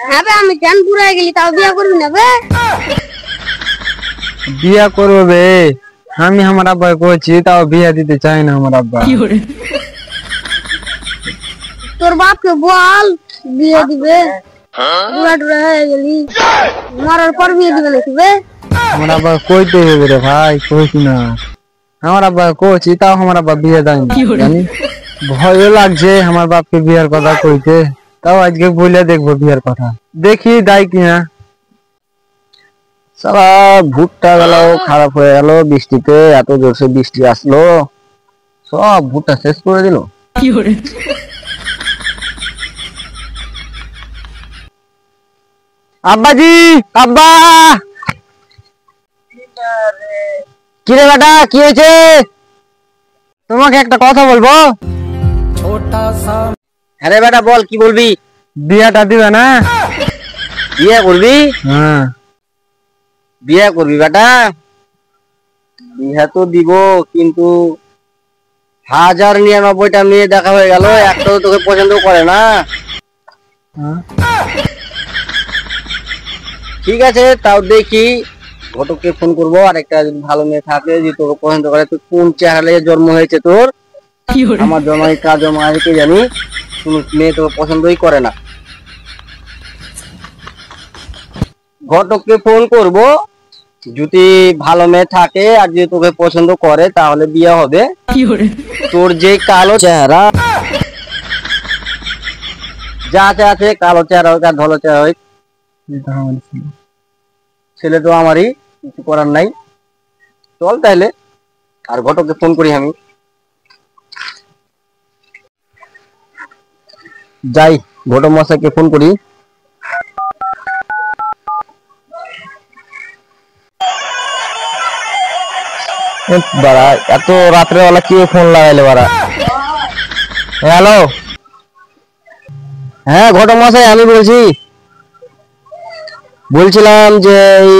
হ্যাঁ বে, আমি টেন পুরো হয়ে গেলি তাও বিয়া করবি না বে? বিয়া করবো বে, আমি আমার আব্বা কইছি তাও বিয়া দিতে চাই না আমার আব্বা। তোর বাপকে বল বিয়ে দিবে, বুড়া টুড়া হয়ে গেলি, মরার পর বিয়ে দিবে নাকি বে? আমার আব্বা কইতে হবে রে ভাই, কইছি না আমার আব্বা কইছি তাও আমার আব্বা বিয়ে দেয়নি জানি। ভয়ও লাগছে আমার বাপকে বিয়ার কথা কইতে, তাও আজকে বলে দেখবো বিয়ার কথা, দেখি দেয় কিনা। সালা ভুট্টা গেল খারাপ হয়ে গেল বৃষ্টিতে, এত জোরসে বৃষ্টি আসলো সব ভুট্টা শেষ করে দিল। আব্বাজি, আব্বা কি রে বেটা, কি হয়েছে? তোমাকে একটা কথা বলবো। হ্যাঁ রে বেটা বল, কি বলবি? বিয়াটা দিবে না? বিয়ে করবি? হ্যাঁ বিয়ে করবি বেটা? বিয়ে তো দিব, কিন্তু 1099টা মেয়ে দেখা হয়ে গেল, একটাও তোকে পছন্দ করে না। ঠিক আছে তাও দেখি, ঘটককে ফোন করবো, আর একটা যদি ভালো মেয়ে থাকে যে তোকে পছন্দ করে, তুই কোন চেহারায় জন্ম হয়েছে তোর, আমার জন্মাই কার জন্মাই কে জানি, কোন মেয়ে তোকে পছন্দই করে না। ঘটককে ফোন করব, যদি ভালো মেয়ে থাকে আর যদি তোকে পছন্দ করে তাহলে বিয়ে হবে। তোর যে কালো চেহারা যা আছে, কালো চেহারা হোক আর ধলো চেহারা হোক, ছেলে তো আমারই, কিছু করার নাই। চল তাহলে, আর ঘটককে ফোন করি আমি, যাই ঘটক মশাইকে ফোন করি। বাড়া এত রাত্রে বেলা কি ফোন লাগাইলে বাড়া? হ্যালো, হ্যাঁ ঘটক মশাই আমি বলছিলাম যে এই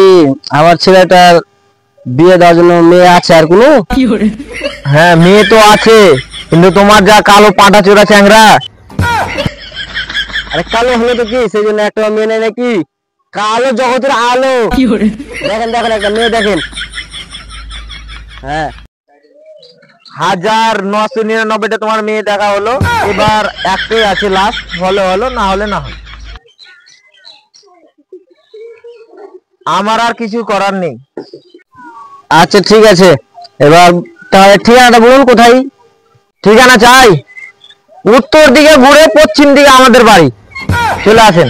আমার ছেলেটার বিয়ে দেওয়ার জন্য মেয়ে আছে আর কোনো? হ্যাঁ মেয়ে তো আছে, কিন্তু তোমার যা কালো পাটা চোরা চ্যাংরা, আরে কালো হলে তো কি সেই জন্য একটা মেয়ে নেই নাকি? কালো জগতের আলো, দেখেন দেখেন একটা মেয়ে দেখেন। হ্যাঁ 1999টা তোমার মেয়ে দেখা হলো, এবার একটাই আছে লাস্ট, হলে হলো না হলে না হলো, আমার আর কিছু করার নেই। আচ্ছা ঠিক আছে, এবার তাহলে ঠিকানাটা বলুন কোথায়? ঠিকানা চাই? উত্তর দিকে ঘুরে পশ্চিম দিকে আমাদের বাড়ি, চলে আসেন।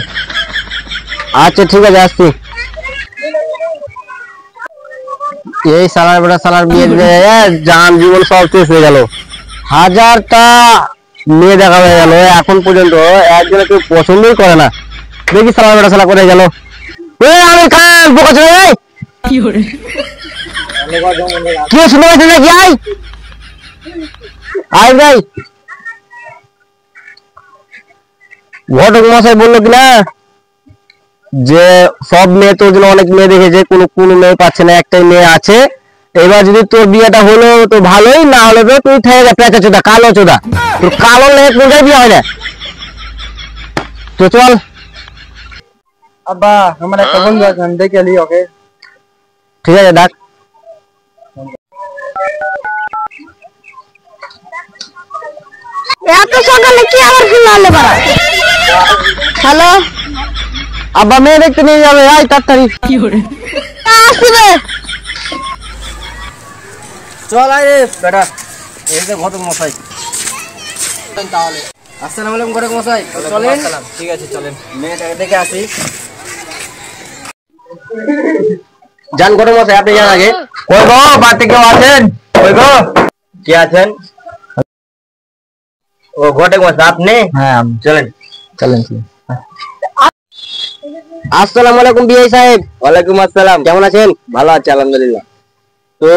আচ্ছা ঠিক আছে আসছি। এই সালার বেটা সালার বিয়ে জান জীবন সব শেষ হয়ে গেল, 1000টা মেয়ে দেখা হয়ে গেল, এখন পর্যন্ত একজনে কেউ পছন্দই করে না। দেখি সালার বেটা সালা করে গেল। আমি খান বোকা ছেলে, কি শুনে পাচ্ছেন নাকি? আয় ভাই, ঘটক মশাই বললো কিনা যে সব মেয়ে তোর জন্য অনেক মেয়ে দেখেছে, কোনো মেয়ে পাচ্ছে না, একটাই মেয়ে আছে। এবার যদি তোর বিয়েটা হলো তো ভালোই, না হলে তো তুই থেকে যা পেঁচা চোদা, কালো চোদা, তোর কালো মেয়ে কোনটাই বিয়ে হয় না। তো চল। আব্বা আমার একটা বন্ধু আছে, আমি দেখে এলি ওকে। ঠিক আছে ডাক। এত সকালে কি আবার ফোন আনলে বাড়া? হ্যালো, আব্বা মেয়ে দেখতে নিয়ে যাবে, আয় তাড়াতাড়ি। আসবে চল আয় রে বেটা, এই যে ঘটক মশাই। তাহলে আসসালামু আলাইকুম ঘটক মশাই, চলেন। ঠিক আছে চলেন, মেয়েটাকে দেখে আসি। যান ঘটক মশাই, আপনি যান আগে। কই গো, বাড়িতে কেউ আছেন? কই গো, কে আছেন? ও ঘটক মশাই আপনি? হ্যাঁ চলেন চলেন। আসসালামু আলাইকুম বিআই সাহেব। ওয়ালাইকুম আসসালাম, কেমন আছেন? ভালো আছি আলহামদুলিল্লাহ। তো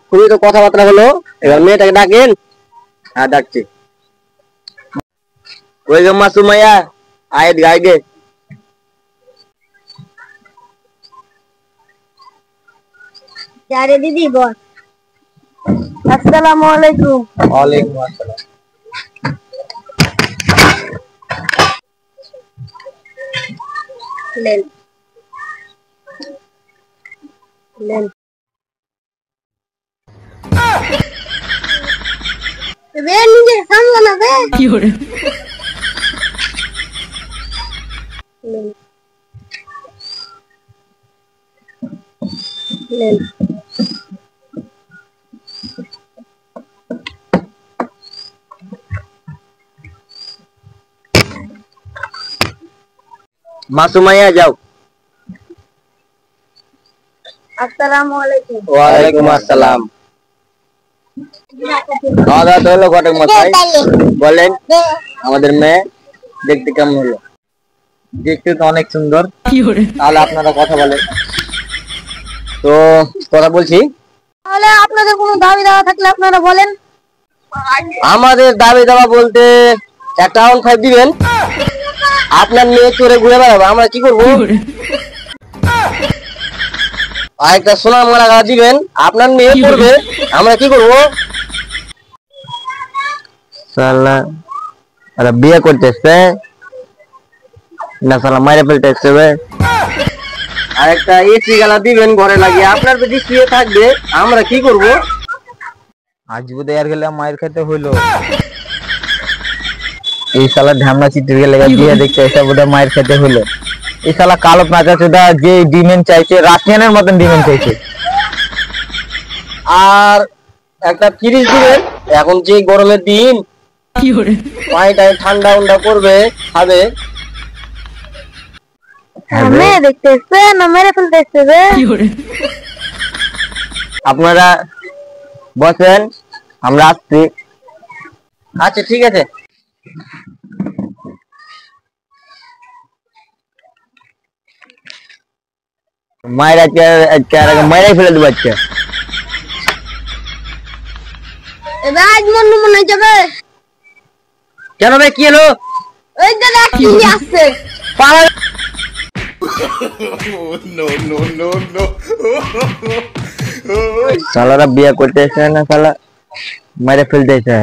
খুবই তো কথাবার্তা হলো, এবার মেয়েটাকে ডাকেন। হ্যাঁ ডাকছি। ওই গো মাসুমাইয়া, আয় গাইগে। আরে দিদি বল। আসসালামু আলাইকুম। ওয়ালাইকুম আসসালাম। लेन लेन बे नीचे समझो ना बे लेन लेन मासूमाया जाओ। अस्सलामुअलैकुम। ওয়ালাইকুম আসসালাম। খাওয়া দাওয়া তো হলো ঘটক মশাই, বলেন আমাদের মেয়ে দেখতে কেমন হলো? দেখতে তো অনেক সুন্দর। তাহলে আপনারা কথা বলেন। তো কথা বলছি, তাহলে আপনাদের কোনো দাবি দাওয়া থাকলে আপনারা বলেন। আমাদের দাবি দাবা বলতে একটা রাউন্ড 5 দিবেন, আপনার মেয়ে চোরে ঘুরে বেড়াবে, আমরা কি করবো? আর একটা সোনার মালা গাড়া দিবেন, আপনার মেয়ে পড়বে, আমরা কি করবো? সালা আরে বিয়ে করতেছে না, সালা মাইরে ফেলতেছে বে। আর একটা এসি গালা দিবেন ঘরে লাগিয়ে, আপনার যদি শুয়ে থাকবে, আমরা কি করব? আজ বোধ আর গেলে মায়ের খেতে হইলো। এই শালা ঢামনা চিত্র গেলে বিয়ে দেখতে এসে বোধ মায়ের খেতে হইলো। এই শালা কালো পাঁচা চোদা যে ডিমেন্ট চাইছে, রাশিয়ানের মতন ডিমেন্ট চাইছে। আর একটা ফ্রিজ দিবেন, এখন যে গরমের দিন পানিটাই ঠান্ডা উন্ডা করবে, খাবে। মেয়ে দেখতে এসছে না মেরে ফেলতে এসছে বে? আপনারা বসেন, আমরা আসছি। আচ্ছা ঠিক আছে। মায়ের মায়েরাই ফেলে দেবো আজকে। এবার আজ মনে যাবে। কেন ভাই, কি হলো? ওই যে দেখ কি আসছে। সালারা বিয়ে করতে এসে না, সালা মায়েরা ফেলতে এসে।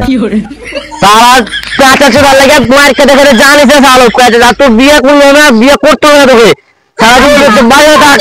সালা কাঁচা চোরা লেগে মায়ের খেতে খেতে জানিস সালো কাঁচা, তোর বিয়ে করলো না, বিয়ে করতে হবে না তোকে। সারা জীবন বাইরে থাক।